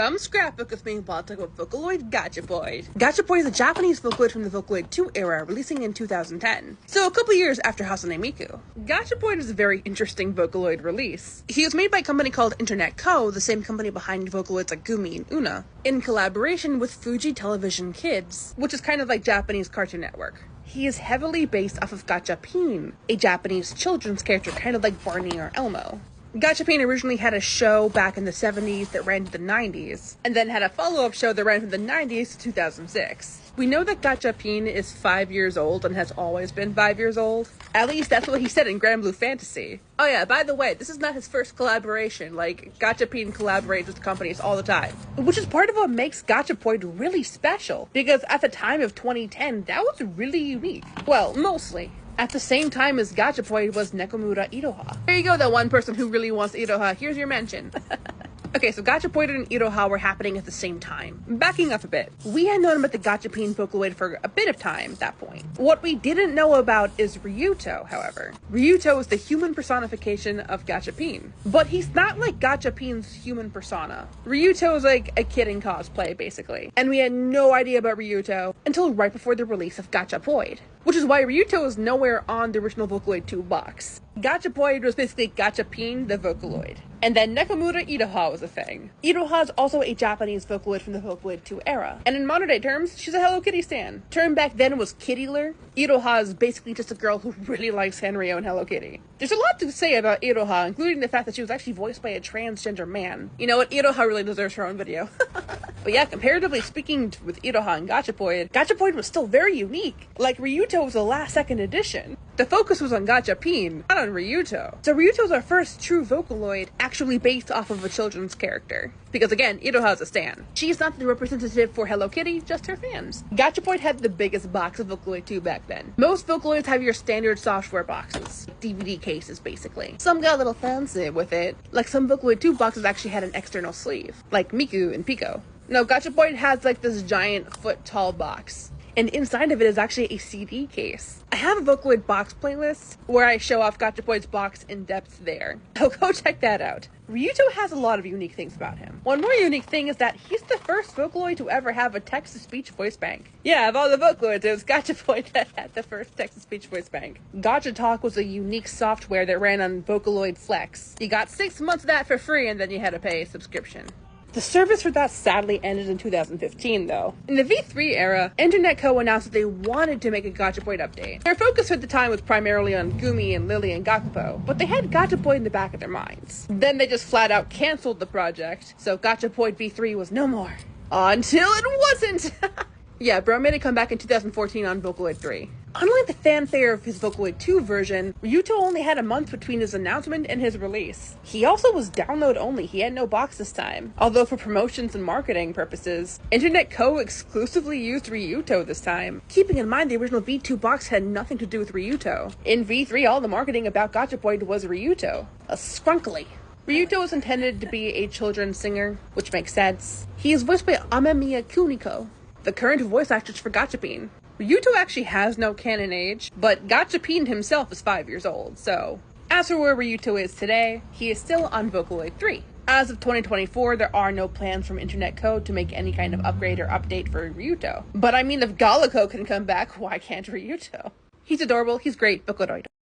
Scrapbook is being bought to talk about Vocaloid Gachapoid. Gachapoid is a Japanese Vocaloid from the Vocaloid 2 era, releasing in 2010. So a couple years after Hasane Miku. Gachapoid is a very interesting Vocaloid release. He was made by a company called Internet Co., the same company behind Vocaloids like Gumi and Una, in collaboration with Fuji Television Kids, which is kind of like Japanese Cartoon Network. He is heavily based off of Gachapin, a Japanese children's character kind of like Barney or Elmo. Gachapin originally had a show back in the 70s that ran to the 90s, and then had a follow-up show that ran from the 90s to 2006. We know that Gachapin is 5 years old and has always been 5 years old. At least that's what he said in Grand Blue Fantasy. Oh yeah, by the way, this is not his first collaboration. Like, Gachapin collaborates with companies all the time. Which is part of what makes Gachapoid really special, because at the time of 2010, that was really unique. Well, mostly. At the same time as Gachapoid was Nekomura Iroha. There you go, that one person who really wants Iroha. Here's your mention. Okay, so Gachapoid and Iroha were happening at the same time. Backing up a bit, we had known about the Gachapin Vocaloid for a bit of time at that point. What we didn't know about is Ryuto, however. Ryuto is the human personification of Gachapin, but he's not like Gachapin's human persona. Ryuto is like a kid in cosplay, basically, and we had no idea about Ryuto until right before the release of Gachapoid, which is why Ryuto is nowhere on the original Vocaloid 2 box. Gachapoid was basically Gachapin the Vocaloid. And then Nekomura Iroha was a thing. Iroha is also a Japanese Vocaloid from the Vocaloid 2 era. And in modern day terms, she's a Hello Kitty stan. Term back then was Kittyler. Iroha is basically just a girl who really likes Sanrio and Hello Kitty. There's a lot to say about Iroha, including the fact that she was actually voiced by a transgender man. You know what, Iroha really deserves her own video. But yeah, comparatively speaking with Iroha and Gachapoid, Gachapoid was still very unique. Like, Ryuto was a last second addition. The focus was on Gachapin, not on Ryuto. So Ryuto is our first true Vocaloid actually based off of a children's character. Because again, Iroha is a stan. She's not the representative for Hello Kitty, just her fans. Gachapoid had the biggest box of Vocaloid 2 back then. Most Vocaloids have your standard software boxes. DVD cases, basically. Some got a little fancy with it. Like some Vocaloid 2 boxes actually had an external sleeve. Like Miku and Pico. No, Gachapoid has like this giant foot-tall box. And inside of it is actually a CD case. I have a Vocaloid box playlist where I show off Gachapoid's box in depth there. So go check that out. Ryuto has a lot of unique things about him. One more unique thing is that he's the first Vocaloid to ever have a text-to-speech voice bank. Yeah, of all the Vocaloids, it was Gachapoid that had the first text-to-speech voice bank. Gachatalk was a unique software that ran on Vocaloid Flex. You got 6 months of that for free, and then you had to pay a subscription. The service for that sadly ended in 2015, though. In the V3 era, Internet Co. announced that they wanted to make a Gachapoid update. Their focus at the time was primarily on Gumi and Lily and Gakupo, but they had Gachapoid in the back of their minds. Then they just flat out cancelled the project, so Gachapoid V3 was no more. Until it wasn't! Yeah, bro made it come back in 2014 on Vocaloid 3. Unlike the fanfare of his Vocaloid 2 version, Ryuto only had a month between his announcement and his release. He also was download only, he had no box this time. Although for promotions and marketing purposes, Internet Co. exclusively used Ryuto this time. Keeping in mind the original V2 box had nothing to do with Ryuto. In V3, all the marketing about Gachapoid was Ryuto. A skrunkly. Ryuto is intended to be a children's singer, which makes sense. He is voiced by Amemiya Kuniko, the current voice actress for Gachapin. Ryuto actually has no canon age, but Gachapin himself is 5 years old, so... As for where Ryuto is today, he is still on Vocaloid 3. As of 2024, there are no plans from Internet Co. to make any kind of upgrade or update for Ryuto. But I mean, if Galaco can come back, why can't Ryuto? He's adorable, he's great, Vocaloid.